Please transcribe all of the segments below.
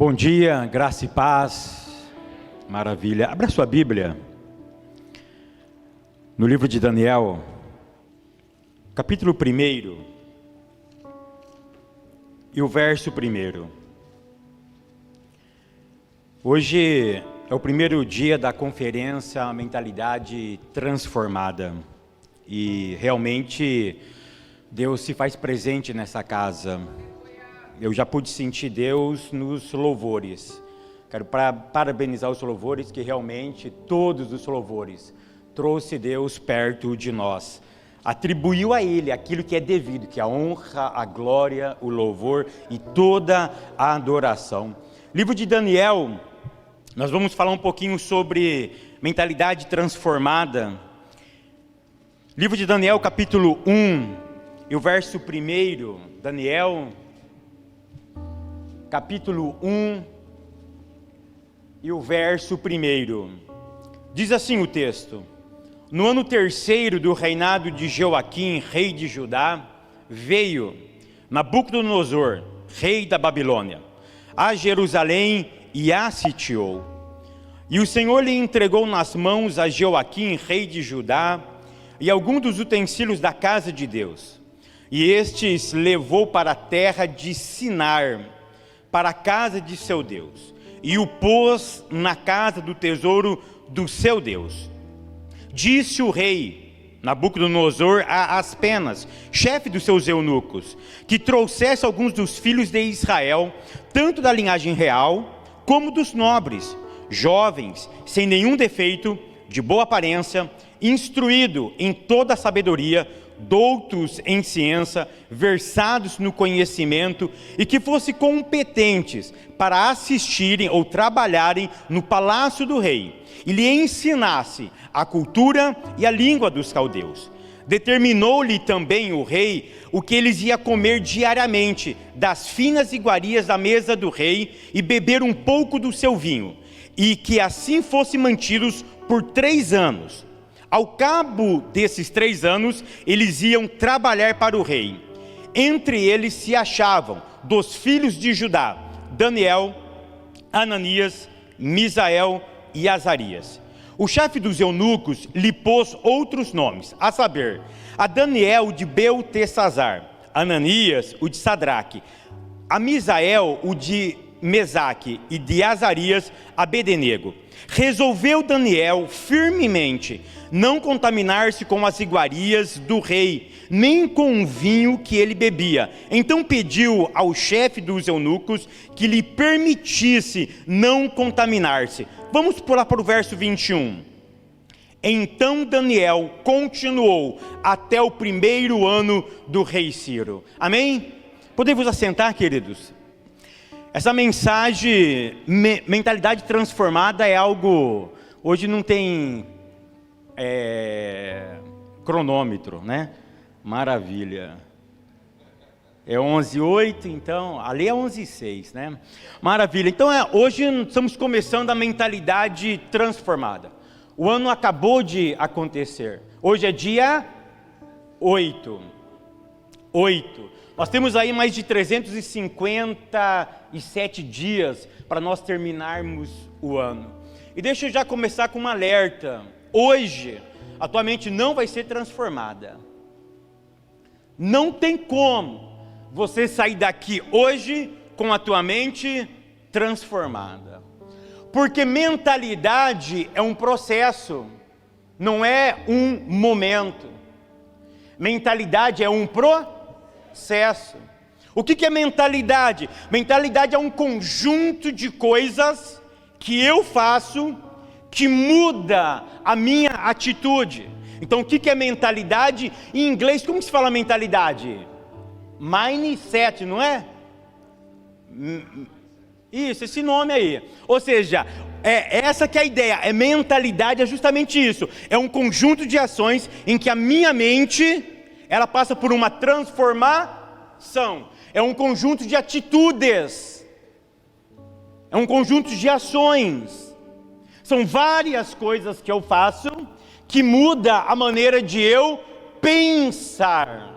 Bom dia, graça e paz, maravilha. Abra sua Bíblia, no livro de Daniel, capítulo 1, e o verso 1. Hoje é o primeiro dia da conferência Mentalidade Transformada, e realmente Deus se faz presente nessa casa. Eu já pude sentir Deus nos louvores. Quero parabenizar os louvores, que realmente todos os louvores trouxe Deus perto de nós. Atribuiu a Ele aquilo que é devido, que é a honra, a glória, o louvor e toda a adoração. Livro de Daniel, nós vamos falar um pouquinho sobre mentalidade transformada. Livro de Daniel, capítulo 1, e o verso 1, Daniel, capítulo 1, e o verso 1. Diz assim o texto: No ano 3º do reinado de Joaquim, rei de Judá, veio Nabucodonosor, rei da Babilônia, a Jerusalém e a sitiou. E o Senhor lhe entregou nas mãos a Joaquim, rei de Judá, e alguns dos utensílios da casa de Deus. E estes levou para a terra de Sinar, para a casa de seu Deus, e o pôs na casa do tesouro do seu Deus. Disse o rei Nabucodonosor a Aspenas, chefe dos seus eunucos, que trouxesse alguns dos filhos de Israel, tanto da linhagem real, como dos nobres, jovens, sem nenhum defeito, de boa aparência, instruído em toda a sabedoria, doutos em ciência, versados no conhecimento, e que fossem competentes para assistirem ou trabalharem no palácio do rei, e lhe ensinasse a cultura e a língua dos caldeus. Determinou-lhe também o rei o que eles iam comer diariamente, das finas iguarias da mesa do rei, e beber um pouco do seu vinho, e que assim fossem mantidos por 3 anos. Ao cabo desses 3 anos, eles iam trabalhar para o rei. Entre eles se achavam, dos filhos de Judá, Daniel, Ananias, Misael e Azarias. O chefe dos eunucos lhe pôs outros nomes, a saber, a Daniel o de Beltesazar, Ananias o de Sadraque, a Misael o de Mesaque e de Azarias Abednego. Resolveu Daniel firmemente não contaminar-se com as iguarias do rei, nem com o vinho que ele bebia. Então pediu ao chefe dos eunucos que lhe permitisse não contaminar-se. Vamos pular para o verso 21. Então Daniel continuou até o 1º ano do rei Ciro. Amém? Podemos assentar, queridos? Essa mensagem, mentalidade transformada, é algo, hoje não tem cronômetro, né? Maravilha. É 11:08, então, ali é 11:06, né? Maravilha. Então, hoje estamos começando a mentalidade transformada. O ano acabou de acontecer. Hoje é dia 8. Nós temos aí mais de 357 dias para nós terminarmos o ano. E deixa eu já começar com um alerta. Hoje, a tua mente não vai ser transformada. Não tem como você sair daqui hoje com a tua mente transformada. Porque mentalidade é um processo, não é um momento. Mentalidade é um processo. O que é mentalidade? Mentalidade é um conjunto de coisas que eu faço que muda a minha atitude. Então o que é mentalidade? Em inglês, como se fala mentalidade? Mindset, não é? Isso, esse nome aí. Ou seja, essa que é a ideia. Mentalidade é justamente isso. É um conjunto de ações em que a minha mente, ela passa por uma transformação. É um conjunto de atitudes. É um conjunto de ações. São várias coisas que eu faço que muda a maneira de eu pensar.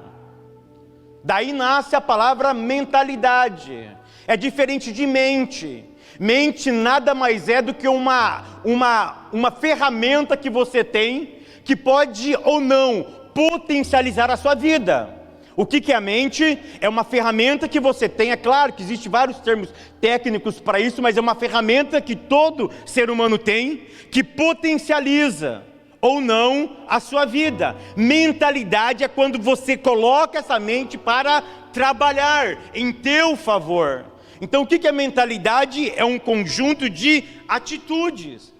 Daí nasce a palavra mentalidade. É diferente de mente. Mente nada mais é do que uma ferramenta que você tem, que pode ou não potencializar a sua vida. O que é a mente? É uma ferramenta que você tem, é claro que existem vários termos técnicos para isso, mas é uma ferramenta que todo ser humano tem, que potencializa ou não a sua vida. Mentalidade é quando você coloca essa mente para trabalhar em teu favor. Então o que é mentalidade? É um conjunto de atitudes.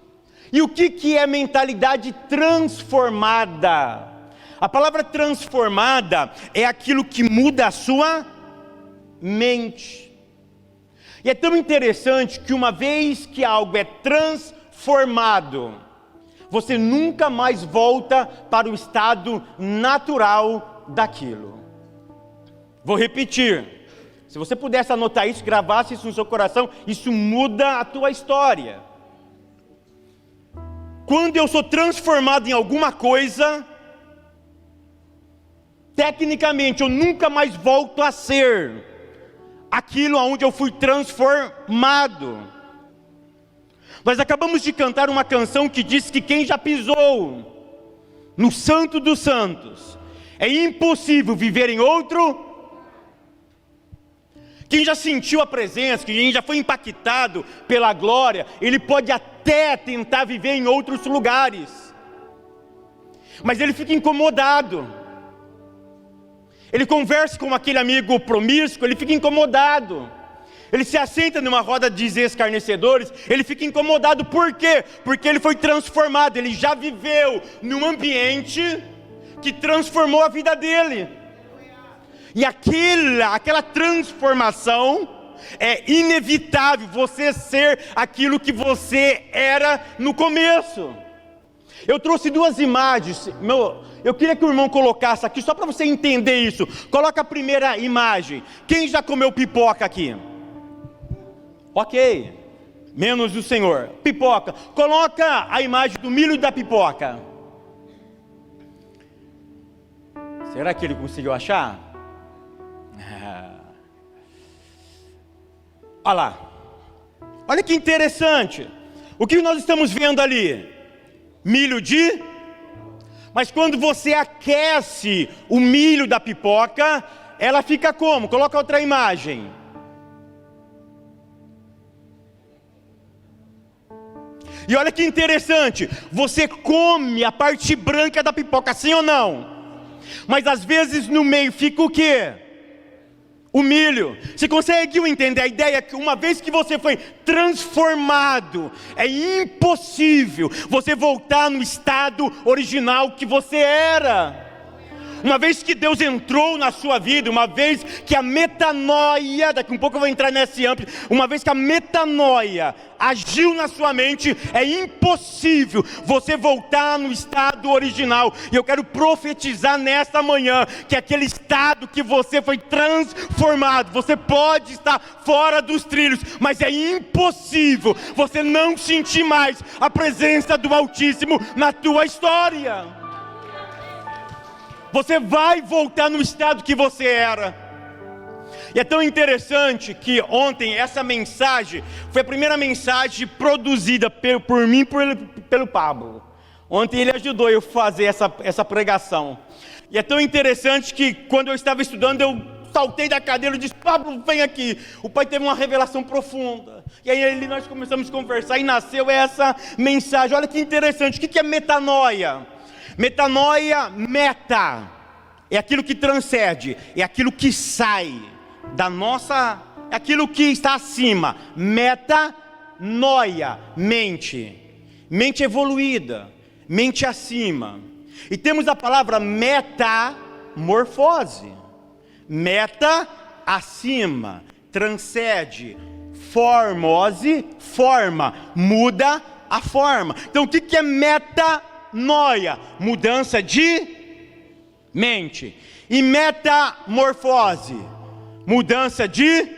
E o que é mentalidade transformada? A palavra transformada é aquilo que muda a sua mente. E é tão interessante que uma vez que algo é transformado, você nunca mais volta para o estado natural daquilo. Vou repetir. Se você pudesse anotar isso, gravasse isso no seu coração, isso muda a tua história. Quando eu sou transformado em alguma coisa, tecnicamente eu nunca mais volto a ser aquilo aonde eu fui transformado. Nós acabamos de cantar uma canção que diz que quem já pisou no Santo dos Santos, é impossível viver em outro. Quem já sentiu a presença, quem já foi impactado pela glória, ele pode até tentar viver em outros lugares, mas ele fica incomodado. Ele conversa com aquele amigo promíscuo, ele fica incomodado. Ele se assenta numa roda de escarnecedores, ele fica incomodado. Por quê? Porque ele foi transformado, ele já viveu num ambiente que transformou a vida dele. E aquela transformação é inevitável, você ser aquilo que você era no começo. Eu trouxe duas imagens, eu queria que o irmão colocasse aqui, só para você entender isso. Coloca a primeira imagem. Quem já comeu pipoca aqui? Ok, menos o senhor. Pipoca, coloca a imagem do milho da pipoca. Será que ele conseguiu achar? Olha lá, olha que interessante. O que nós estamos vendo ali? Milho de... Mas quando você aquece o milho da pipoca, ela fica como? Coloca outra imagem. E olha que interessante, você come a parte branca da pipoca, sim ou não? Mas às vezes no meio fica o quê? O milho. Você conseguiu entender a ideia que uma vez que você foi transformado, é impossível você voltar no estado original que você era. Uma vez que Deus entrou na sua vida, uma vez que a metanoia, daqui um pouco eu vou entrar nesse âmbito, uma vez que a metanoia agiu na sua mente, é impossível você voltar no estado original. E eu quero profetizar nesta manhã, que aquele estado que você foi transformado, você pode estar fora dos trilhos, mas é impossível você não sentir mais a presença do Altíssimo na tua história. Você vai voltar no estado que você era. E é tão interessante que ontem essa mensagem foi a primeira mensagem produzida por mim e pelo Pablo. Ontem ele ajudou eu a fazer essa pregação. E é tão interessante que quando eu estava estudando, eu saltei da cadeira e disse: Pablo, vem aqui. O pai teve uma revelação profunda. E aí nós começamos a conversar e nasceu essa mensagem. Olha que interessante, o que é metanoia? Metanoia, meta, é aquilo que transcende, é aquilo que sai da nossa, é aquilo que está acima. Metanoia, mente evoluída, mente acima. E temos a palavra metamorfose, meta, acima, transcende, formose, forma, muda a forma. Então o que é metanoia? Mudança de mente. E metamorfose, mudança de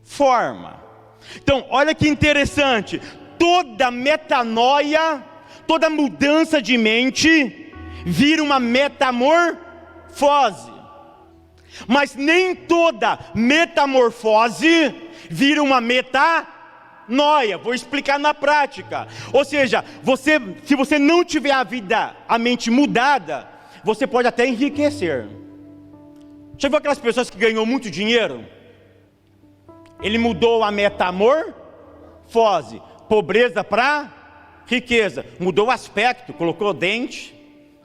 forma. Então olha que interessante, toda metanoia, toda mudança de mente vira uma metamorfose, mas nem toda metamorfose vira uma metanoia. metanoia. Vou explicar na prática. Ou seja, se você não tiver a mente mudada, você pode até enriquecer. Já viu aquelas pessoas que ganhou muito dinheiro? Ele mudou a metamorfose, pobreza para riqueza. Mudou o aspecto, colocou dente,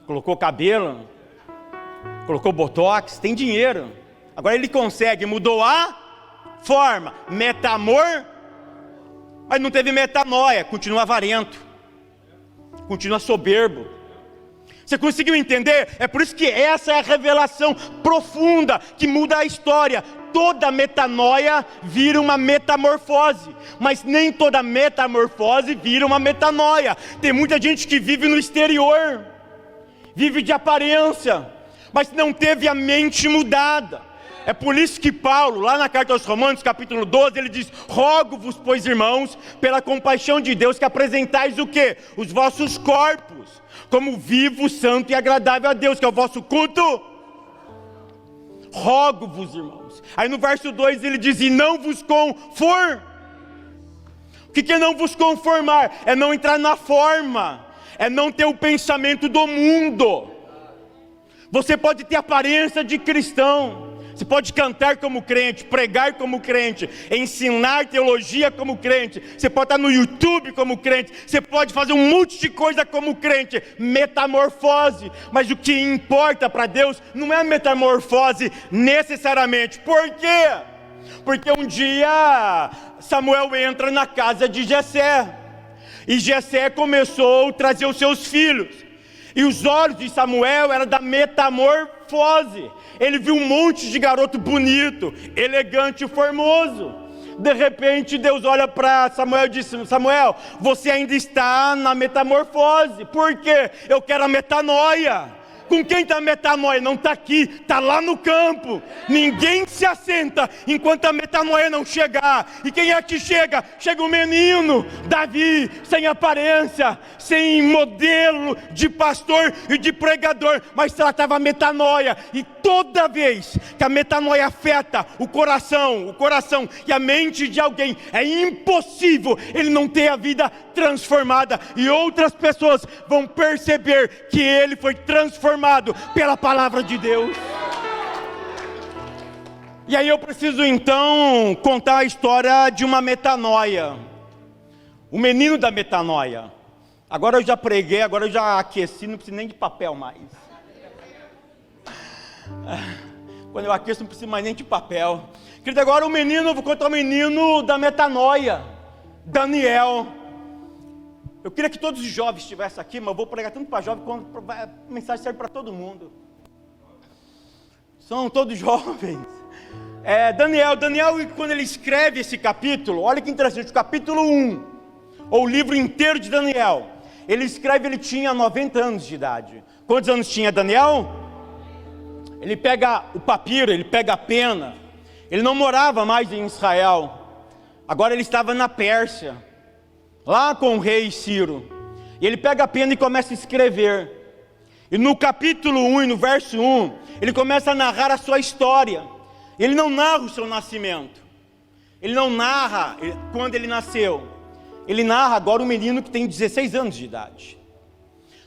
colocou cabelo, colocou botox, tem dinheiro. Agora ele consegue, mudou a forma, mas não teve metanoia, continua avarento, continua soberbo. Você conseguiu entender? É por isso que essa é a revelação profunda que muda a história. Toda metanoia vira uma metamorfose, mas nem toda metamorfose vira uma metanoia. Tem muita gente que vive no exterior, vive de aparência, mas não teve a mente mudada. É por isso que Paulo, lá na carta aos Romanos, capítulo 12, ele diz: rogo-vos, pois irmãos, pela compaixão de Deus, que apresentais o quê? Os vossos corpos, como vivo, santo e agradável a Deus, que é o vosso culto. Rogo-vos, irmãos. Aí no verso 2 ele diz: e não vos conform. O que é não vos conformar? É não entrar na forma, é não ter o pensamento do mundo. Você pode ter aparência de cristão, você pode cantar como crente, pregar como crente, ensinar teologia como crente, você pode estar no YouTube como crente, você pode fazer um monte de coisa como crente, metamorfose. Mas o que importa para Deus não é a metamorfose necessariamente. Por quê? Porque um dia Samuel entra na casa de Jessé, e Jessé começou a trazer os seus filhos, e os olhos de Samuel eram da metamorfose. Ele viu um monte de garoto bonito, elegante e formoso. De repente Deus olha para Samuel e diz: Samuel, você ainda está na metamorfose. Por quê? Eu quero a metanoia. Com quem está a metanoia? Não está aqui, está lá no campo. Ninguém se assenta enquanto a metanoia não chegar. E quem é que chega? Chega um menino, Davi, sem aparência, sem modelo de pastor e de pregador, mas tratava a metanoia. E toda vez que a metanoia afeta o coração e a mente de alguém, é impossível ele não ter a vida transformada, e outras pessoas vão perceber que ele foi transformado pela palavra de Deus. E aí eu preciso então contar a história de uma metanoia, o menino da metanoia. Agora eu já preguei, agora eu já aqueci, não preciso nem de papel mais. Quando eu aqueço não preciso mais nem de papel. Querido, agora vou contar o menino da metanoia, Daniel. Eu queria que todos os jovens estivessem aqui, mas eu vou pregar tanto para jovens quanto a mensagem serve para todo mundo. São todos jovens. Daniel, quando ele escreve esse capítulo, olha que interessante, o capítulo 1, ou o livro inteiro de Daniel, ele escreve, ele tinha 90 anos de idade. Quantos anos tinha Daniel? Ele pega o papiro, ele pega a pena. Ele não morava mais em Israel, agora ele estava na Pérsia, lá com o rei Ciro. E ele pega a pena e começa a escrever. E no capítulo 1 e no verso 1, ele começa a narrar a sua história. Ele não narra o seu nascimento, ele não narra quando ele nasceu, ele narra agora um menino que tem 16 anos de idade.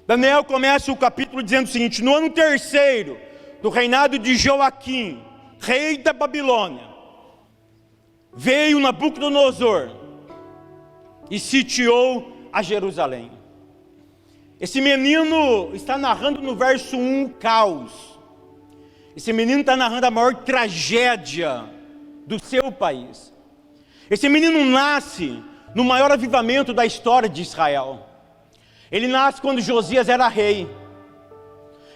Daniel começa o capítulo dizendo o seguinte: no ano 3º do reinado de Joaquim, rei da Babilônia, veio Nabucodonosor e sitiou a Jerusalém. Esse menino está narrando no verso 1 o caos. Esse menino está narrando a maior tragédia do seu país. Esse menino nasce no maior avivamento da história de Israel. Ele nasce quando Josias era rei.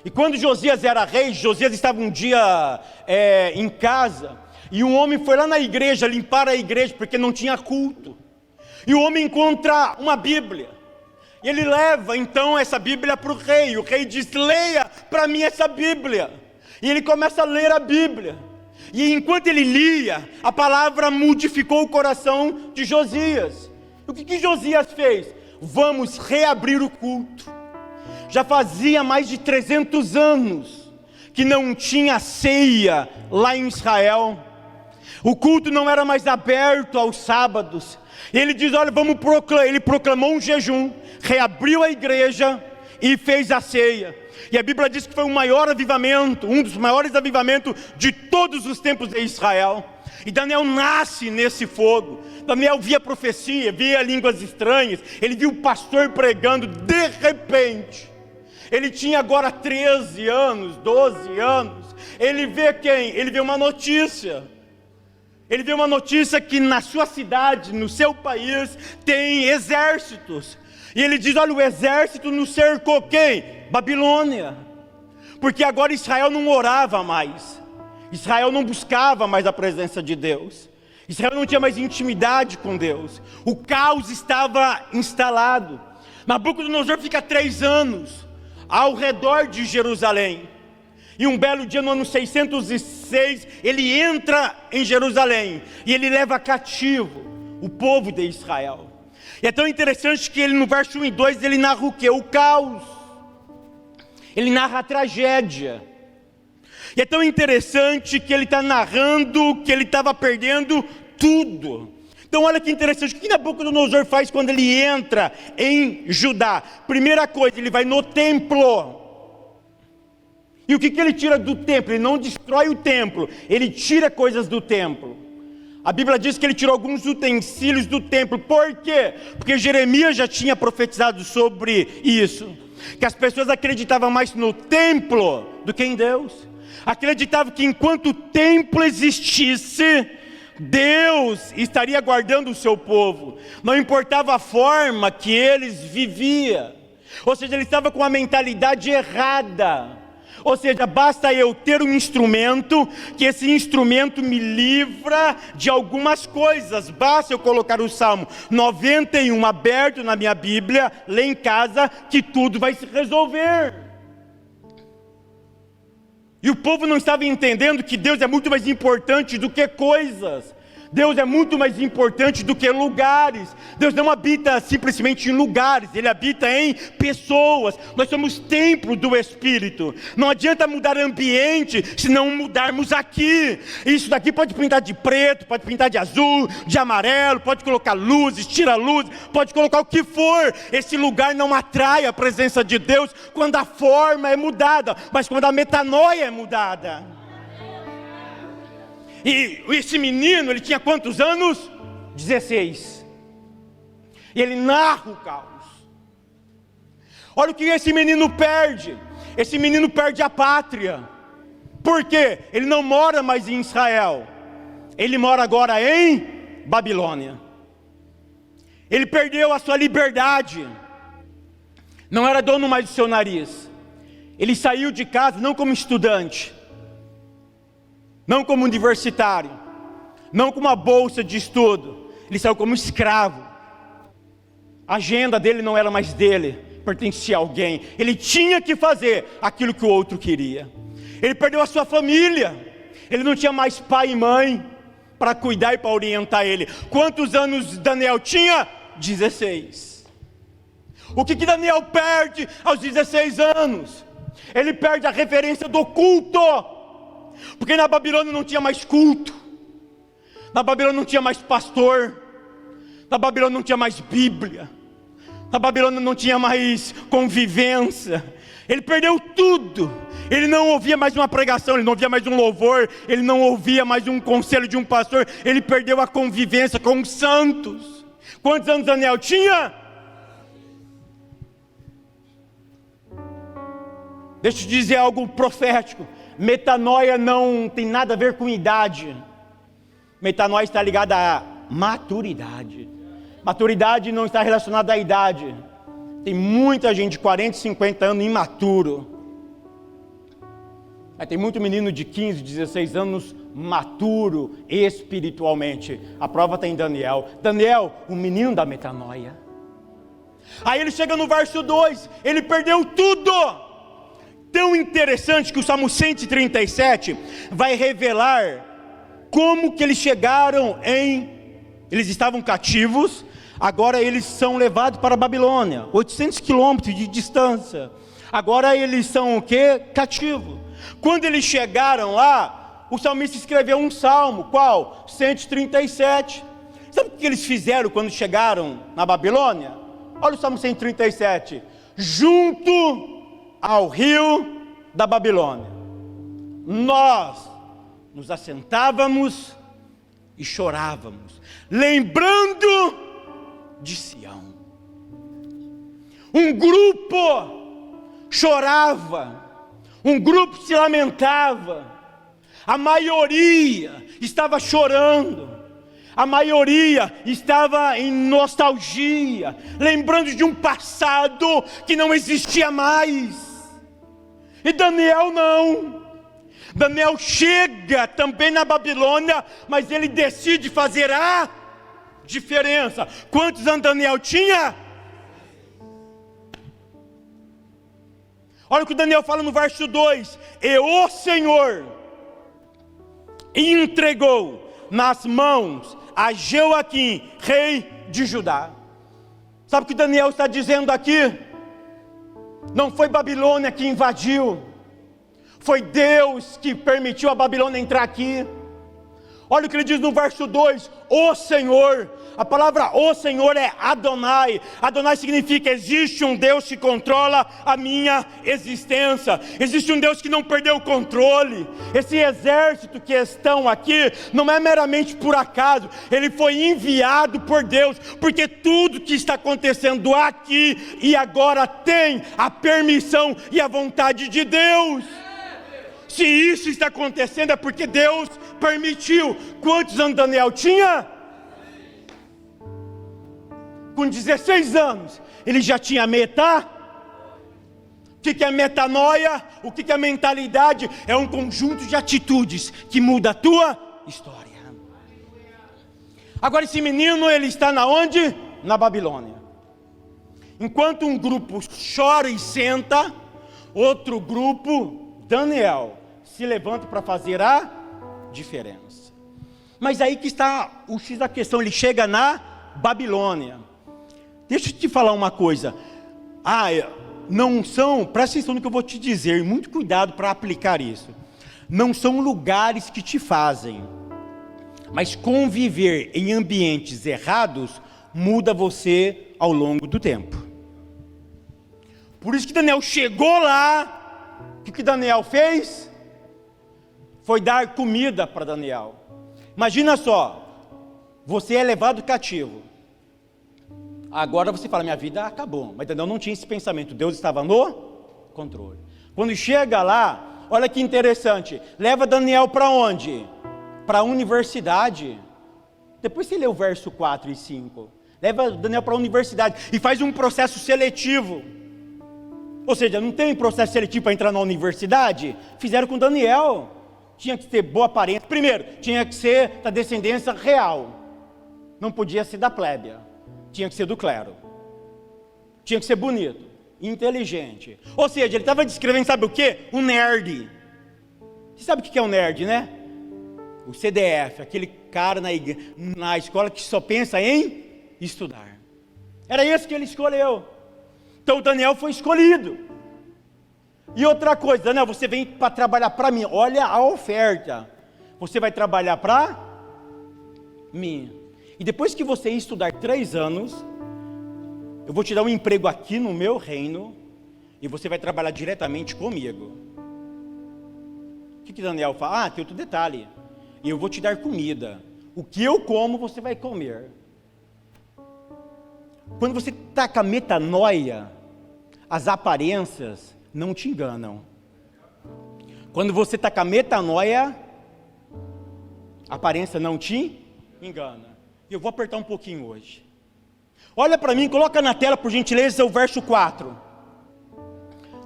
E quando Josias era rei, Josias estava um dia em casa, e um homem foi lá na igreja limpar a igreja porque não tinha culto. E o homem encontra uma Bíblia, e ele leva então essa Bíblia para o rei. O rei diz: leia para mim essa Bíblia. E ele começa a ler a Bíblia, e enquanto ele lia, a palavra modificou o coração de Josias. O que Josias fez? Vamos reabrir o culto. Já fazia mais de 300 anos que não tinha ceia lá em Israel. O culto não era mais aberto aos sábados. E ele diz, olha, vamos proclamar. Ele proclamou um jejum, reabriu a igreja e fez a ceia. E a Bíblia diz que foi o maior avivamento, um dos maiores avivamentos de todos os tempos de Israel. E Daniel nasce nesse fogo. Daniel via profecia, via línguas estranhas. Ele viu o pastor pregando. De repente, ele tinha agora 13 anos, 12 anos. Ele vê quem? Ele vê uma notícia. Ele vê uma notícia que na sua cidade, no seu país, tem exércitos. E ele diz, olha, o exército nos cercou quem? Babilônia. Porque agora Israel não orava mais. Israel não buscava mais a presença de Deus. Israel não tinha mais intimidade com Deus. O caos estava instalado. Nabucodonosor fica 3 anos ao redor de Jerusalém. E um belo dia, no ano 606, ele entra em Jerusalém. E ele leva cativo o povo de Israel. E é tão interessante que ele, no verso 1 e 2, ele narra o quê? O caos. Ele narra a tragédia. E é tão interessante que ele está narrando que ele estava perdendo tudo. Então olha que interessante, o que Nabucodonosor faz quando ele entra em Judá? Primeira coisa, ele vai no templo. E o que ele tira do templo? Ele não destrói o templo, ele tira coisas do templo. A Bíblia diz que ele tirou alguns utensílios do templo. Por quê? Porque Jeremias já tinha profetizado sobre isso. Que as pessoas acreditavam mais no templo do que em Deus. Acreditavam que enquanto o templo existisse, Deus estaria guardando o seu povo. Não importava a forma que eles viviam. Ou seja, ele estava com a mentalidade errada. Ou seja, basta eu ter um instrumento, que esse instrumento me livra de algumas coisas. Basta eu colocar o Salmo 91 aberto na minha Bíblia, ler em casa, que tudo vai se resolver. E o povo não estava entendendo que Deus é muito mais importante do que coisas. Deus é muito mais importante do que lugares. Deus não habita simplesmente em lugares, Ele habita em pessoas. Nós somos templo do Espírito. Não adianta mudar ambiente se não mudarmos aqui. Isso daqui pode pintar de preto, pode pintar de azul, de amarelo, pode colocar luzes, tira luzes, pode colocar o que for. Esse lugar não atrai a presença de Deus quando a forma é mudada, mas quando a metanoia é mudada. E esse menino, ele tinha quantos anos? 16. E ele narra o caos. Olha o que esse menino perde. Esse menino perde a pátria. Por quê? Ele não mora mais em Israel. Ele mora agora em Babilônia. Ele perdeu a sua liberdade. Não era dono mais do seu nariz. Ele saiu de casa não como estudante, não como universitário, não com uma bolsa de estudo. Ele saiu como escravo. A agenda dele não era mais dele, pertencia a alguém. Ele tinha que fazer aquilo que o outro queria. Ele perdeu a sua família. Ele não tinha mais pai e mãe para cuidar e para orientar ele. Quantos anos Daniel tinha? 16. O que Daniel perde aos 16 anos? Ele perde a referência do culto. Porque na Babilônia não tinha mais culto, na Babilônia não tinha mais pastor, na Babilônia não tinha mais Bíblia, na Babilônia não tinha mais convivência. Ele perdeu tudo. Ele não ouvia mais uma pregação, ele não ouvia mais um louvor, ele não ouvia mais um conselho de um pastor. Ele perdeu a convivência com os santos. Quantos anos Daniel tinha? Deixa eu te dizer algo profético. Metanoia não tem nada a ver com idade. Metanoia está ligada à maturidade. Maturidade não está relacionada à idade. Tem muita gente de 40, 50 anos imaturo. Mas tem muito menino de 15, 16 anos maturo espiritualmente. A prova está em Daniel. Daniel, o menino da metanoia. Aí ele chega no verso 2, ele perdeu tudo. Tão interessante que o Salmo 137 vai revelar como que eles chegaram eles estavam cativos, agora eles são levados para a Babilônia, 800 quilômetros de distância. Agora eles são o quê? Cativos. Quando eles chegaram lá, o salmista escreveu um salmo, qual? 137. Sabe o que eles fizeram quando chegaram na Babilônia? Olha o Salmo 137. Junto ao rio da Babilônia, nós nos assentávamos e chorávamos, lembrando de Sião. Um grupo chorava, um grupo se lamentava, a maioria estava chorando, a maioria estava em nostalgia, lembrando de um passado que não existia mais. E Daniel não. Daniel chega também na Babilônia, mas ele decide fazer a diferença. Quantos anos Daniel tinha? Olha o que Daniel fala no verso 2: e o Senhor entregou nas mãos a Jeoaquim, rei de Judá. Sabe o que Daniel está dizendo aqui? Não foi Babilônia que invadiu, foi Deus que permitiu a Babilônia entrar aqui. Olha o que ele diz no verso 2: o Senhor. A palavra o Senhor é Adonai. Adonai significa: existe um Deus que controla a minha existência. Existe um Deus que não perdeu o controle. Esse exército que estão aqui não é meramente por acaso. Ele foi enviado por Deus, porque tudo que está acontecendo aqui e agora tem a permissão e a vontade de Deus. Se isso está acontecendo é porque Deus permitiu. Quantos anos Daniel tinha? Com 16 anos, ele já tinha meta. O que é metanoia? O que é mentalidade? É um conjunto de atitudes que muda a tua história. Agora esse menino, ele está na onde? Na Babilônia. Enquanto um grupo chora e senta, outro grupo, Daniel, se levanta para fazer a diferença. Mas aí que está o X da questão. Ele chega na Babilônia. Deixa eu te falar uma coisa. Não são, presta atenção no que eu vou te dizer, muito cuidado para aplicar isso. Não são lugares que te fazem, mas conviver em ambientes errados muda você ao longo do tempo. Por isso que Daniel chegou lá. O que Daniel fez? Foi dar comida para Daniel. Imagina só, você é levado cativo. Agora você fala: minha vida acabou. Mas Daniel não tinha esse pensamento. Deus estava no controle. Quando chega lá, olha que interessante. Leva Daniel para onde? Para a universidade. Depois você lê o verso 4 e 5. Leva Daniel para a universidade e faz um processo seletivo. Ou seja, não tem processo seletivo para entrar na universidade? Fizeram com Daniel. Tinha que ter boa aparência. Primeiro, tinha que ser da descendência real. Não podia ser da plébia. Tinha que ser do clero. Tinha que ser bonito, inteligente. Ou seja, ele estava descrevendo, sabe o quê? Um nerd. Você sabe o que é um nerd, né? O CDF, aquele cara na escola que só pensa em estudar. Era esse que ele escolheu. Então Daniel foi escolhido. E outra coisa: Daniel, você vem para trabalhar para mim. Olha a oferta. Você vai trabalhar para mim. E depois que você estudar 3 anos, eu vou te dar um emprego aqui no meu reino, e você vai trabalhar diretamente comigo. O que Daniel fala? Tem outro detalhe. Eu vou te dar comida. O que eu como, você vai comer. Quando você está com a metanoia, as aparências não te enganam. Quando você está com a metanoia, a aparência não te engana. Eu vou apertar um pouquinho hoje. Olha para mim, coloca na tela por gentileza o verso 4.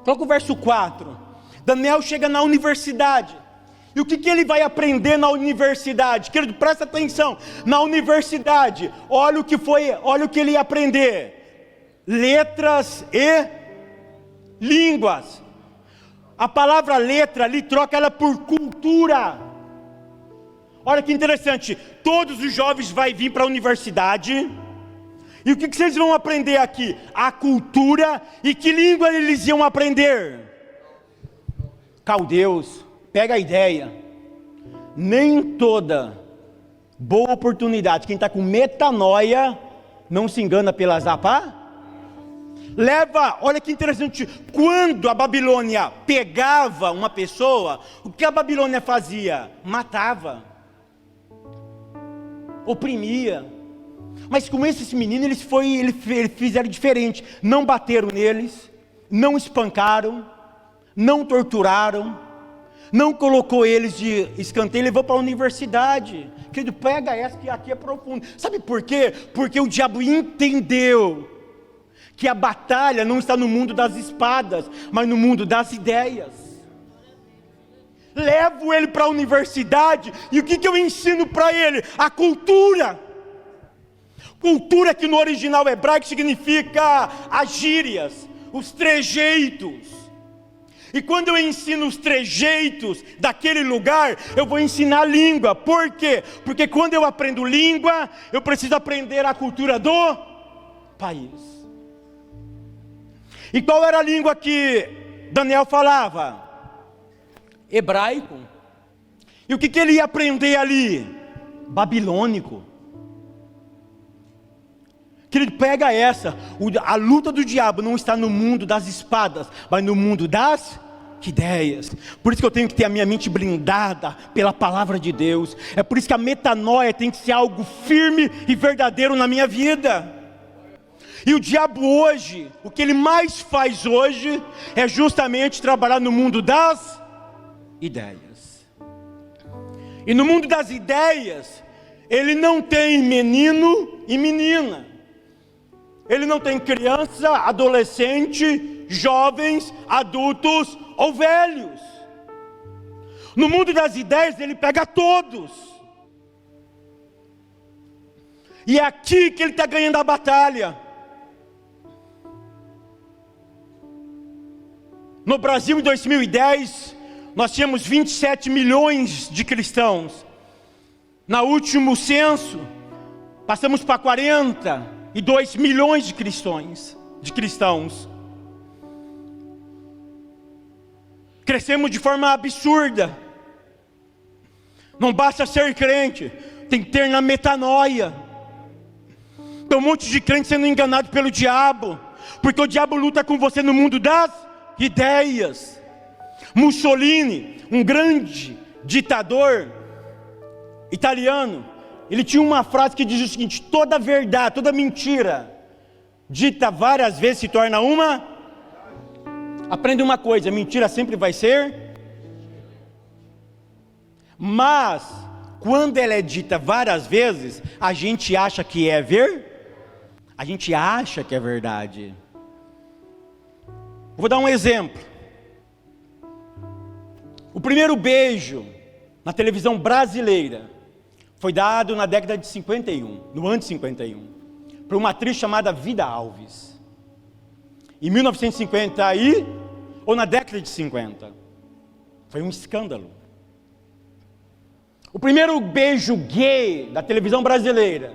Coloca o verso 4. Daniel chega na universidade. E o que ele vai aprender na universidade? Querido, presta atenção. Na universidade, olha o que ele ia aprender. Letras e línguas. A palavra letra ali, troca ela por cultura. Olha que interessante, todos os jovens vão vir para a universidade, e o que vocês vão aprender aqui? A cultura. E que língua eles iam aprender? Caldeus. Pega a ideia. Nem toda Boa oportunidade. Quem está com metanoia, não se engana pelas leva, olha que interessante, quando a Babilônia pegava uma pessoa, o que a Babilônia fazia? Matava, oprimia. Mas com esses meninos, eles fizeram diferente, não bateram neles, não espancaram, não torturaram, não colocou eles de escanteio, levou para a universidade. Querido, pega essa que aqui é profundo. Sabe por quê? Porque o diabo entendeu que a batalha não está no mundo das espadas, mas no mundo das ideias. Levo ele para a universidade, e o que eu ensino para ele? A cultura. Cultura que no original hebraico significa as gírias, os trejeitos. E quando eu ensino os trejeitos daquele lugar, eu vou ensinar a língua. Por quê? Porque quando eu aprendo língua, eu preciso aprender a cultura do país. E qual era a língua que Daniel falava? Hebraico. E o que ele ia aprender ali? Babilônico. Querido, pega essa. A luta do diabo não está no mundo das espadas, mas no mundo das ideias. Por isso que eu tenho que ter a minha mente blindada pela palavra de Deus. É por isso que a metanoia tem que ser algo firme e verdadeiro na minha vida. E o diabo hoje, o que ele mais faz hoje, é justamente trabalhar no mundo das ideias. E no mundo das ideias, ele não tem menino e menina. Ele não tem criança, adolescente, jovens, adultos ou velhos. No mundo das ideias, ele pega todos. E é aqui que ele está ganhando a batalha. No Brasil, em 2010, nós tínhamos 27 milhões de cristãos. No último censo, passamos para 42 milhões de cristãos. Crescemos de forma absurda. Não basta ser crente, tem que ter na metanoia. Tem um monte de crente sendo enganado pelo diabo, porque o diabo luta com você no mundo das ideias. Mussolini, um grande ditador italiano, ele tinha uma frase que diz o seguinte: toda verdade, toda mentira dita várias vezes se torna uma. Aprenda uma coisa: mentira sempre vai ser, mas quando ela é dita várias vezes, a gente acha que é a gente acha que é verdade. Vou dar um exemplo. O primeiro beijo na televisão brasileira foi dado na década de 51, no ano de 51, por uma atriz chamada Vida Alves. Em 1950 ou na década de 50. Foi um escândalo. O primeiro beijo gay da televisão brasileira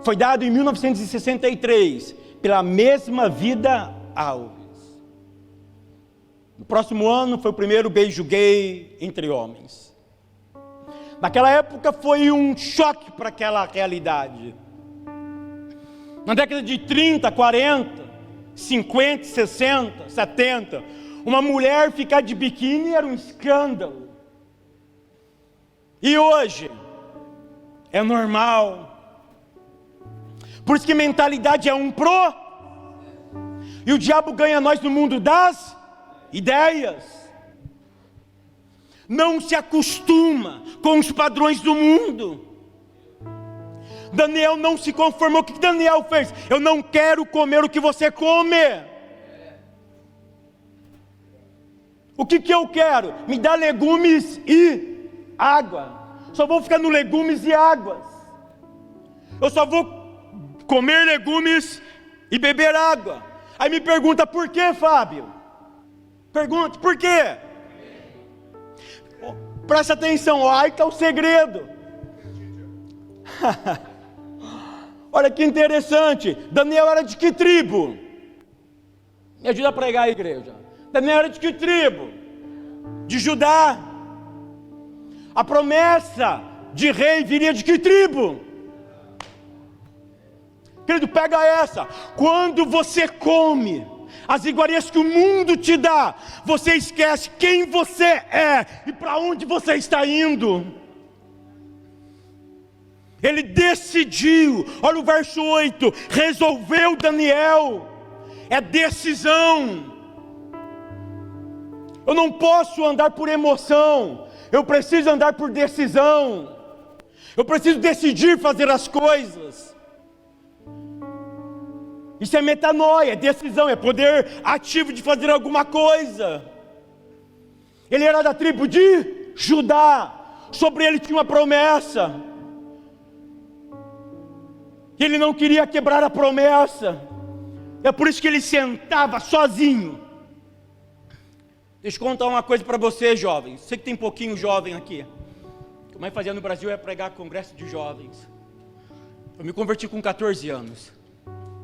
foi dado em 1963 pela mesma Vida Alves. No próximo ano foi o primeiro beijo gay entre homens. Naquela época foi um choque para aquela realidade. Na década de 30, 40, 50, 60, 70, uma mulher ficar de biquíni era um escândalo. E hoje é normal. Por isso que mentalidade é um pro, e o diabo ganha nós no mundo das ideias. Não se acostuma com os padrões do mundo. Daniel não se conformou. O que Daniel fez? Eu não quero comer o que você come. O que eu quero? Me dá legumes e água. Só vou ficar no legumes e águas. Eu só vou comer legumes e beber água. Aí me pergunta: por que, Fábio? Pergunta: por quê? Presta atenção, aí está o segredo. Olha que interessante. Daniel era de que tribo? Me ajuda a pregar a igreja. Daniel era de que tribo? De Judá. A promessa de rei viria de que tribo? Querido, pega essa. Quando você come as iguarias que o mundo te dá, você esquece quem você é e para onde você está indo. Ele decidiu, olha o verso 8, resolveu Daniel, é decisão. Eu não posso andar por emoção, eu preciso andar por decisão. Eu preciso decidir fazer as coisas. Isso é metanoia, é decisão, é poder ativo de fazer alguma coisa. Ele era da tribo de Judá, sobre ele tinha uma promessa. Ele não queria quebrar a promessa, é por isso que ele sentava sozinho. Deixa eu contar uma coisa para você, jovens. Sei que tem pouquinho jovem aqui. O que eu mais fazia no Brasil é pregar congresso de jovens. Eu me converti com 14 anos.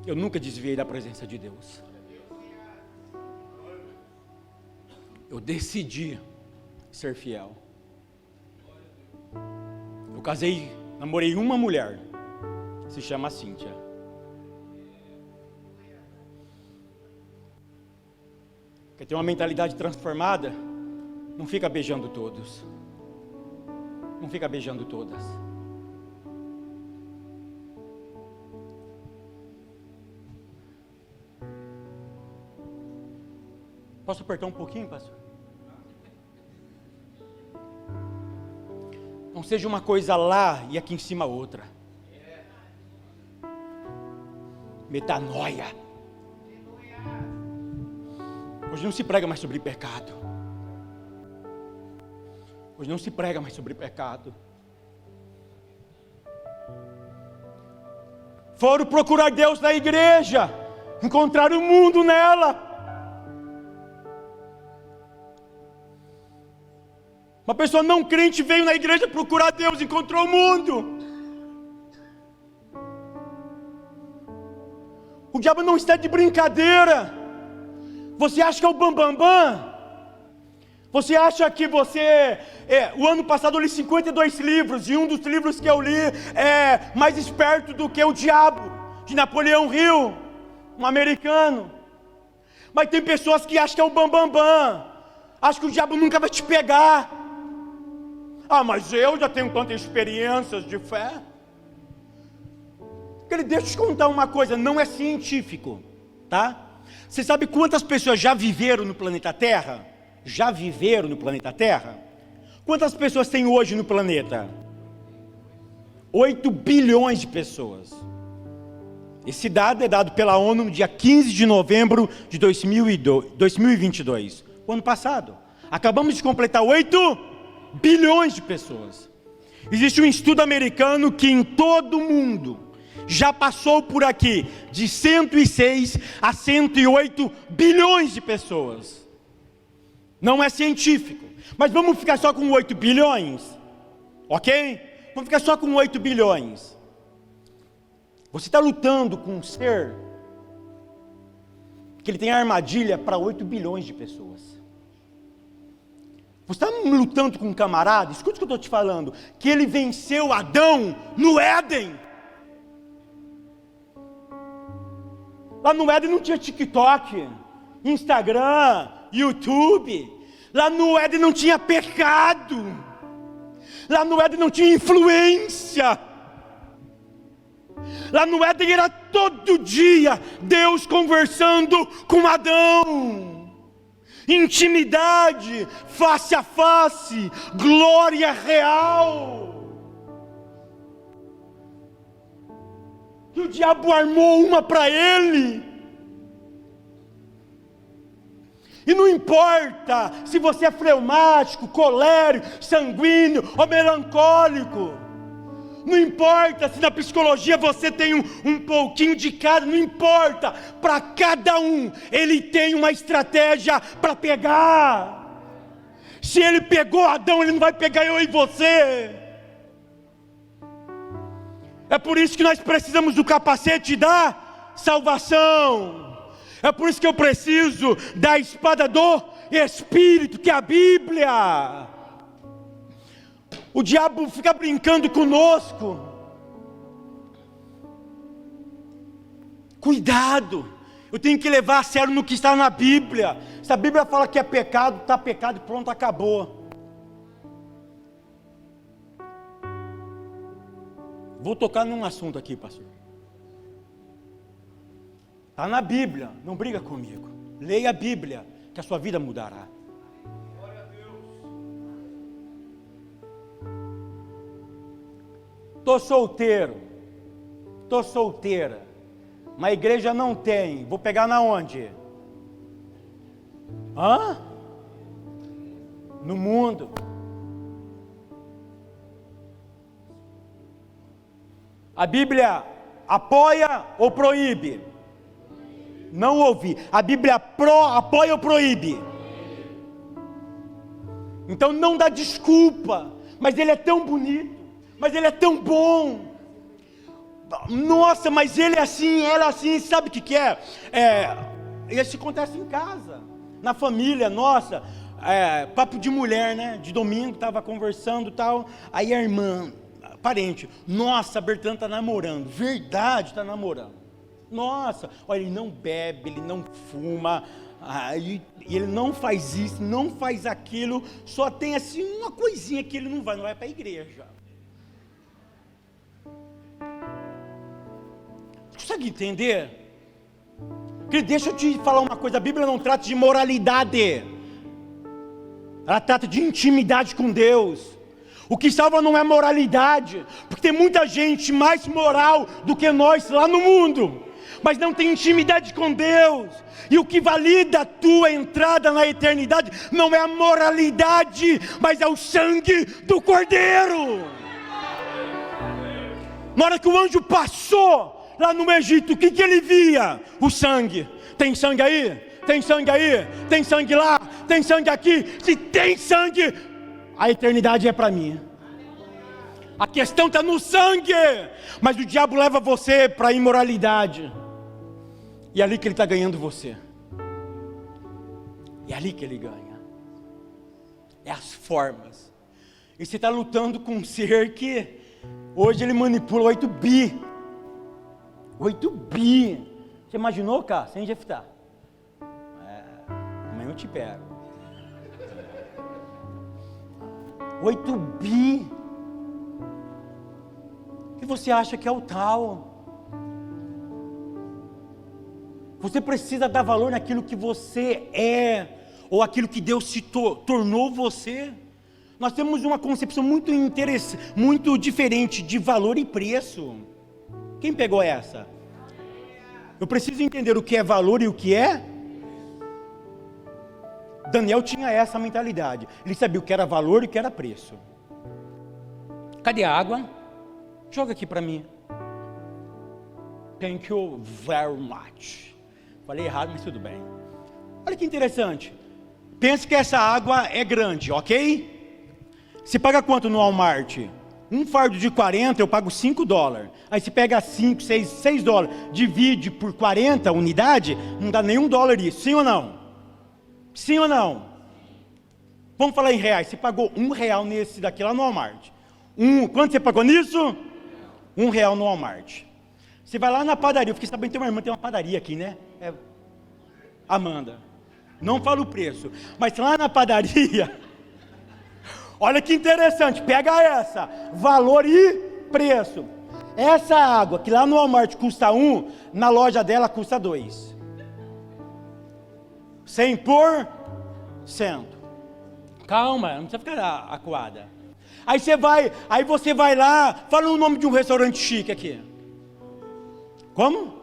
Eu nunca desviei da presença de Deus. Eu decidi ser fiel. Eu casei, namorei uma mulher, se chama Cíntia. Quer ter uma mentalidade transformada? Não fica beijando todos. Não fica beijando todas. Posso apertar um pouquinho, pastor? Não seja uma coisa lá e aqui em cima outra. Metanoia. Hoje não se prega mais sobre pecado. Hoje não se prega mais sobre pecado. Foram procurar Deus na igreja, encontraram o mundo nela. Uma pessoa não crente veio na igreja procurar Deus, encontrou o mundo. O diabo não está de brincadeira. Você acha que é o bambambam? Você acha que você... o ano passado eu li 52 livros, e um dos livros que eu li é mais esperto do que o diabo, de Napoleão Hill, um americano. Mas tem pessoas que acham que é o bambambam, acham que o diabo nunca vai te pegar. Ah, mas eu já tenho tantas experiências de fé. Deixa eu te contar uma coisa, não é científico, tá? Você sabe quantas pessoas já viveram no planeta Terra? Já viveram no planeta Terra? Quantas pessoas tem hoje no planeta? 8 bilhões de pessoas. Esse dado é dado pela ONU no dia 15 de novembro de 2022, o ano passado. Acabamos de completar 8 bilhões de pessoas. Existe um estudo americano que em todo o mundo já passou por aqui de 106 a 108 bilhões de pessoas. Não é científico, mas vamos ficar só com 8 bilhões, ok? Vamos ficar só com 8 bilhões. Você está lutando com um ser que ele tem armadilha para 8 bilhões de pessoas. Você está lutando com um camarada, escute o que eu estou te falando, que ele venceu Adão no Éden. Lá no Éden não tinha TikTok, Instagram, YouTube. Lá no Éden não tinha pecado. Lá no Éden não tinha influência. Lá no Éden era todo dia Deus conversando com Adão. Intimidade, face a face, glória real. E o diabo armou uma para ele. E não importa se você é fleumático, colérico, sanguíneo ou melancólico. Não importa se na psicologia você tem um pouquinho de cada, não importa. Para cada um, ele tem uma estratégia para pegar. Se ele pegou Adão, ele não vai pegar eu e você. É por isso que nós precisamos do capacete da salvação. É por isso que eu preciso da espada do Espírito, que é a Bíblia. O diabo fica brincando conosco. Cuidado, eu tenho que levar a sério no que está na Bíblia. Se a Bíblia fala que é pecado, está pecado e pronto, acabou. Vou tocar num assunto aqui, pastor. Está na Bíblia, não briga comigo. Leia a Bíblia, que a sua vida mudará. Glória a Deus. Estou solteiro, estou solteira, mas a igreja não tem. Vou pegar na onde? No mundo. A Bíblia apoia ou proíbe? Não ouvi. A Bíblia apoia ou proíbe? Então não dá desculpa. Mas ele é tão bonito. Mas ele é tão bom. Nossa, mas ele é assim, ela é assim. Sabe o que é? Isso acontece em casa, na família, nossa. Papo de mulher, né? De domingo, estava conversando e tal. Aí a irmã, parente, nossa, a Bertrand está namorando. Verdade, está namorando. Nossa, olha, ele não bebe, ele não fuma, ele não faz isso, não faz aquilo, só tem assim uma coisinha que ele não vai para a igreja. Consegue entender? Porque deixa eu te falar uma coisa, a Bíblia não trata de moralidade, ela trata de intimidade com Deus. O que salva não é moralidade, porque tem muita gente mais moral do que nós lá no mundo, mas não tem intimidade com Deus. E o que valida a tua entrada na eternidade não é a moralidade, mas é o sangue do Cordeiro. Na hora que o anjo passou lá no Egito, o que ele via? O sangue. Tem sangue aí? Tem sangue aí? Tem sangue lá? Tem sangue aqui? Se tem sangue, a eternidade é para mim. A questão está no sangue. Mas o diabo leva você para a imoralidade. E é ali que ele está ganhando você. É ali que ele ganha. É as formas. E você está lutando com um ser que hoje ele manipula 8 bi. 8 bi. Você imaginou, cara? Sem Jeftar. Amanhã eu te pego. 8 bi. O que você acha que é o tal? Você precisa dar valor naquilo que você é, ou aquilo que Deus se tornou você. Nós temos uma concepção muito interessante, muito diferente de valor e preço. Quem pegou essa? Eu preciso entender o que é valor e o que é. Daniel tinha essa mentalidade. Ele sabia o que era valor e o que era preço. Cadê a água? Joga aqui para mim. Thank you very much. Falei errado, mas tudo bem. Olha que interessante. Pensa que essa água é grande, ok? Você paga quanto no Walmart? Um fardo de 40 eu pago $5. Aí você pega 5, 6 dólares, divide por 40 unidades, não dá nem $1 isso. Sim ou não? Sim ou não? Vamos falar em reais. Você pagou R$1 nesse daqui lá no Walmart. Quanto você pagou nisso? R$1 no Walmart. Você vai lá na padaria, eu fiquei sabendo que tem uma irmã, tem uma padaria aqui, né? Amanda. Não fala o preço, mas lá na padaria, olha que interessante, pega essa, valor e preço. Essa água que lá no Walmart custa 1, na loja dela custa 2. 100%. Calma, não precisa ficar acuada. Aí você vai lá, fala o nome de um restaurante chique aqui. Como?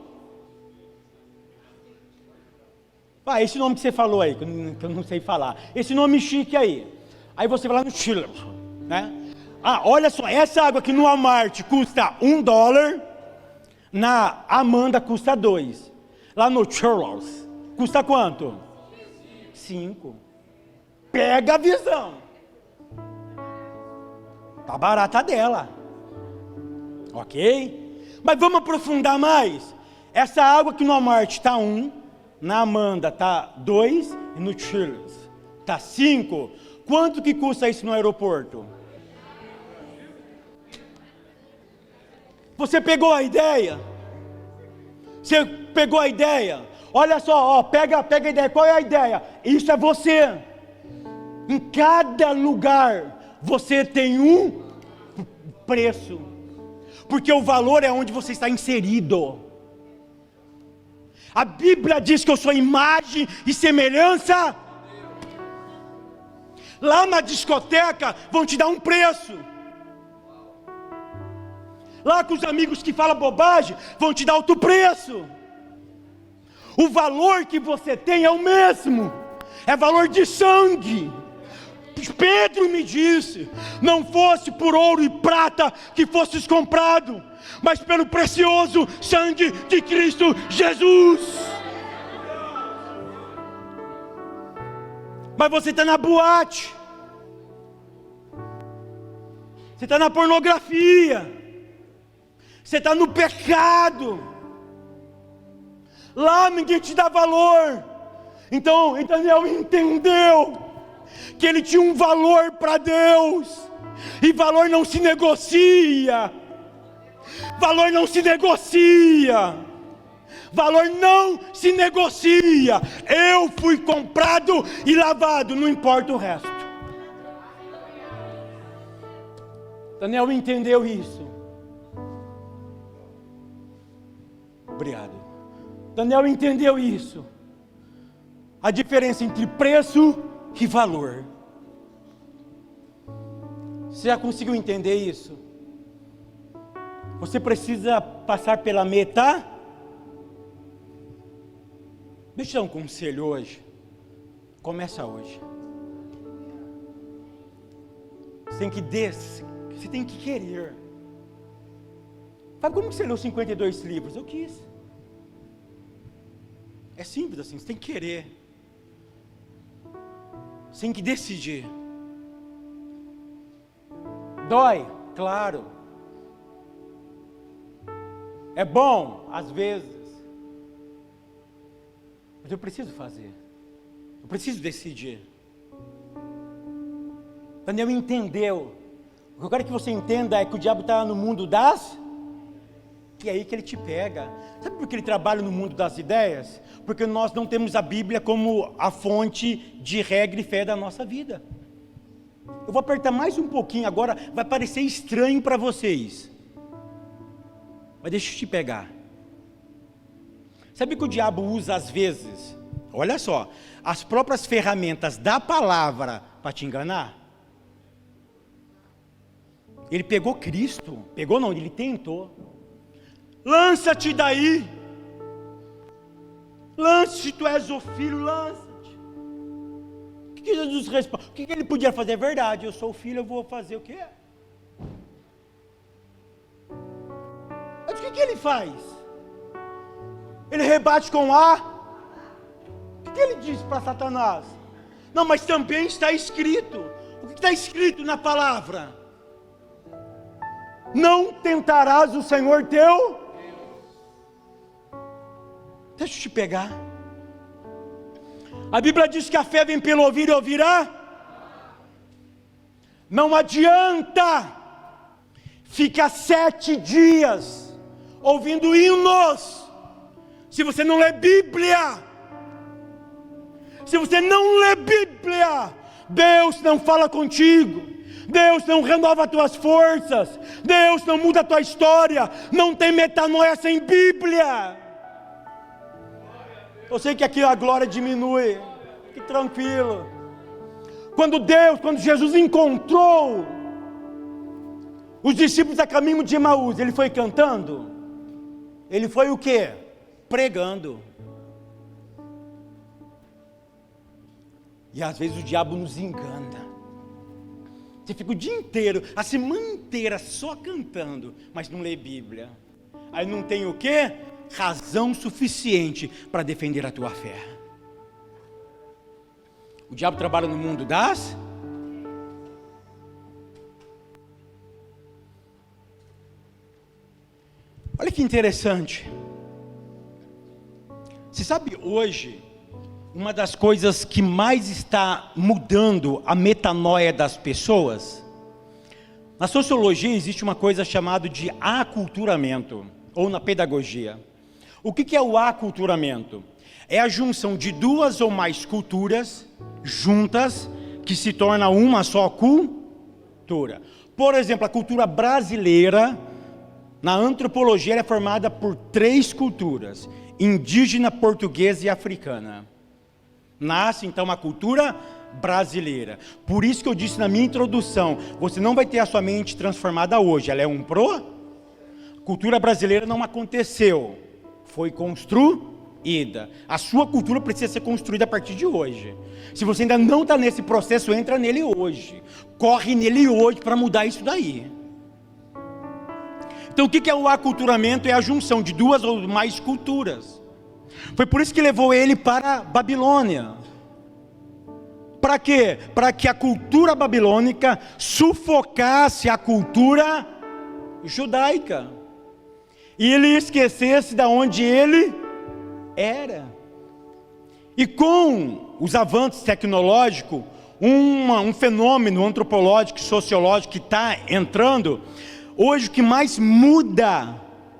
Esse nome que você falou aí, que eu não sei falar. Esse nome chique aí. Aí você vai lá no Chile, né? Olha só, essa água aqui no Walmart custa $1, na Amanda custa 2. Lá no Charles, custa quanto? 5. Pega a visão. Tá barata dela. Ok? Mas vamos aprofundar mais. Essa água aqui no Walmart está 1, na Amanda está 2 e no Chili's está 5. Quanto que custa isso no aeroporto? Você pegou a ideia? Você pegou a ideia? Olha só, pega a ideia. Qual é a ideia? Isso é você. Em cada lugar você tem um preço, porque o valor é onde você está inserido. A Bíblia diz que eu sou imagem e semelhança. Lá na discoteca vão te dar um preço. Lá com os amigos que falam bobagem vão te dar outro preço. O valor que você tem é o mesmo, é valor de sangue. Pedro me disse: não fosse por ouro e prata que fosses comprado, mas pelo precioso sangue de Cristo Jesus. Mas você está na boate, você está na pornografia, você está no pecado. Lá ninguém te dá valor. Então Daniel entendeu que ele tinha um valor para Deus, e valor não se negocia. Valor não se negocia. Valor não se negocia. Eu fui comprado e lavado, não importa o resto. Daniel entendeu isso. Obrigado. Daniel entendeu isso. A diferença entre preço e valor. Você já conseguiu entender isso? Você precisa passar pela meta. Deixa eu dar um conselho hoje. Começa hoje. Você tem que querer. Sabe como você leu 52 livros? Eu quis. É simples assim, você tem que querer. Você tem que decidir. Dói, claro. É bom, às vezes. Mas eu preciso fazer. Eu preciso decidir. Daniel entendeu. O que eu quero que você entenda é que o diabo está no mundo das... E é aí que ele te pega. Sabe por que ele trabalha no mundo das ideias? Porque nós não temos a Bíblia como a fonte de regra e fé da nossa vida. Eu vou apertar mais um pouquinho agora, vai parecer estranho para vocês. Mas deixa eu te pegar. Sabe que o diabo usa às vezes, olha só, as próprias ferramentas da palavra para te enganar? Ele pegou Cristo, ele tentou. Lança-te daí. Lance-te, tu és o filho, lança-te. O que Jesus responde? O que ele podia fazer? É verdade, eu sou o filho, eu vou fazer o quê? Mas o que ele faz? Ele rebate com A. O que ele diz para Satanás? Não, mas também está escrito. O que está escrito na palavra? Não tentarás o Senhor teu. Deixa eu te pegar. A Bíblia diz que a fé vem pelo ouvir e ouvirá. Não adianta ficar 7 dias ouvindo hinos se você não lê Bíblia. Se você não lê Bíblia, Deus não fala contigo. Deus não renova as tuas forças. Deus não muda a tua história. Não tem metanoia sem Bíblia. Eu sei que aqui a glória diminui. Fique tranquilo. Quando Jesus encontrou os discípulos a caminho de Emaús, ele foi cantando? Ele foi o quê? Pregando. E às vezes o diabo nos engana. Você fica o dia inteiro, a semana inteira só cantando, mas não lê Bíblia. Aí não tem o quê? Razão suficiente para defender a tua fé. O diabo trabalha no mundo das... Olha que interessante. Você sabe hoje, uma das coisas que mais está mudando a metanoia das pessoas Na sociologia existe uma coisa chamada de aculturamento, ou na pedagogia. O que é o aculturamento? É a junção de duas ou mais culturas juntas que se torna uma só cultura. Por exemplo, a cultura brasileira, na antropologia, ela é formada por 3 culturas: indígena, portuguesa e africana. Nasce então a cultura brasileira. Por isso que eu disse na minha introdução, você não vai ter a sua mente transformada hoje, ela é um pro. Cultura brasileira não aconteceu, foi construída. A sua cultura precisa ser construída a partir de hoje. Se você ainda não está nesse processo, entra nele hoje, corre nele hoje para mudar isso daí. Então o que é o aculturamento? É a junção de 2 ou mais culturas. Foi por isso que levou ele para a Babilônia. Para quê? Para que a cultura babilônica sufocasse a cultura judaica. E ele esquecesse de onde ele era. E com os avanços tecnológicos, um fenômeno antropológico e sociológico que está entrando, hoje o que mais muda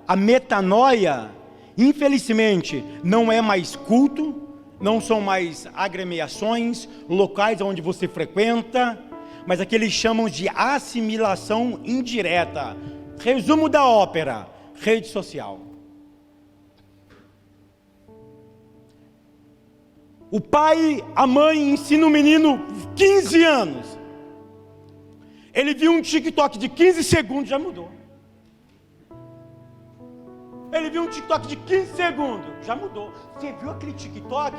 a metanoia, infelizmente, não é mais culto, não são mais agremiações, locais onde você frequenta, mas aqui eles chamam de assimilação indireta. Resumo da ópera: rede social. O pai, a mãe ensina o menino 15 anos. Ele viu um TikTok de 15 segundos, já mudou. Ele viu um TikTok de 15 segundos, já mudou. Você viu aquele TikTok?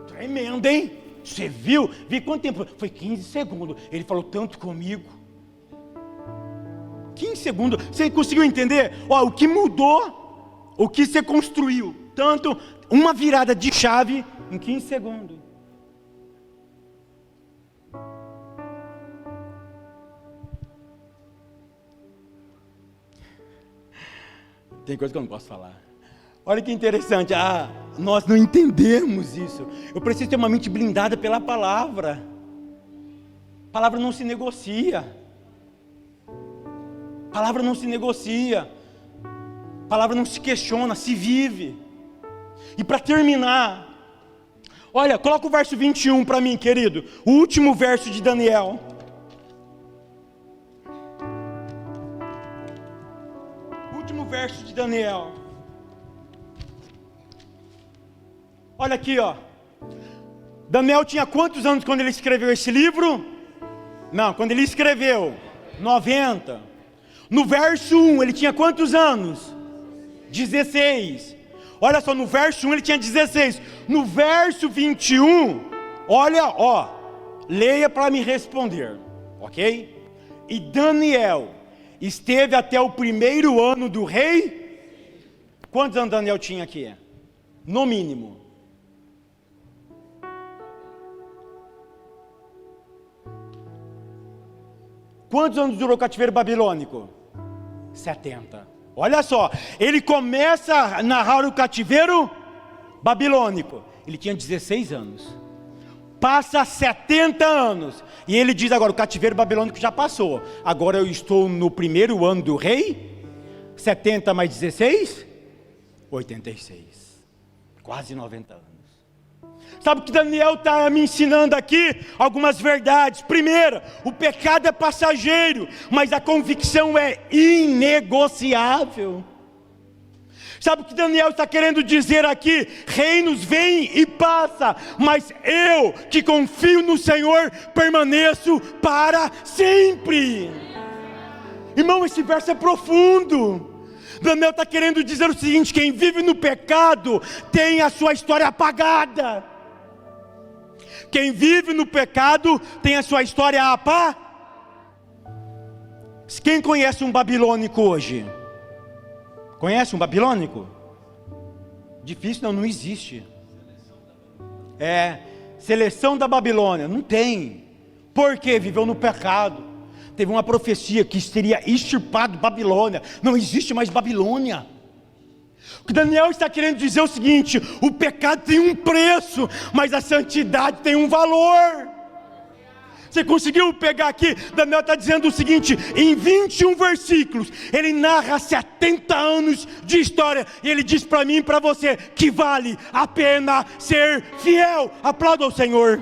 Tremendo, hein? Você viu? Vi quanto tempo? Foi 15 segundos. Ele falou tanto comigo. 15 segundos. Você conseguiu entender? Ó, o que mudou, o que você construiu. Tanto, uma virada de chave em 15 segundos. Tem coisa que eu não posso falar. Olha que interessante, nós não entendemos isso. Eu preciso ter uma mente blindada pela palavra. A palavra não se negocia. A palavra não se negocia. A palavra não se questiona, se vive. E para terminar, olha, coloca o verso 21 para mim, querido. O último verso de Daniel. Verso de Daniel. Olha aqui, ó. Daniel tinha quantos anos quando ele escreveu esse livro? Não, quando ele escreveu 90. No verso 1 ele tinha quantos anos? 16. Olha só, no verso 1 ele tinha 16. No verso 21, olha, ó, leia para me responder, ok? E Daniel esteve até o 1º ano do rei. Quantos anos Daniel tinha aqui? No mínimo. Quantos anos durou o cativeiro babilônico? 70. Olha só, ele começa a narrar o cativeiro babilônico. Ele tinha 16 anos. Passa 70 anos. E ele diz agora, o cativeiro babilônico já passou. Agora eu estou no 1º ano do rei. 70 mais 16? 86. Quase 90 anos. Sabe o que Daniel está me ensinando aqui? Algumas verdades. Primeira, o pecado é passageiro, mas a convicção é inegociável. Sabe o que Daniel está querendo dizer aqui? Reinos vêm e passam, mas eu que confio no Senhor permaneço para sempre. Irmão, esse verso é profundo. Daniel está querendo dizer o seguinte: quem vive no pecado tem a sua história apagada. Quem vive no pecado tem a sua história apagada. Quem conhece um babilônico hoje? Conhece um babilônico? Difícil não existe. Seleção da Babilônia, não tem. Por quê? Viveu no pecado. Teve uma profecia que seria extirpado Babilônia. Não existe mais Babilônia. O que Daniel está querendo dizer é o seguinte: o pecado tem um preço, mas a santidade tem um valor. Você conseguiu pegar aqui? Daniel está dizendo o seguinte: em 21 versículos, ele narra 70 anos de história, e ele diz para mim e para você que vale a pena ser fiel. Aplauda o Senhor.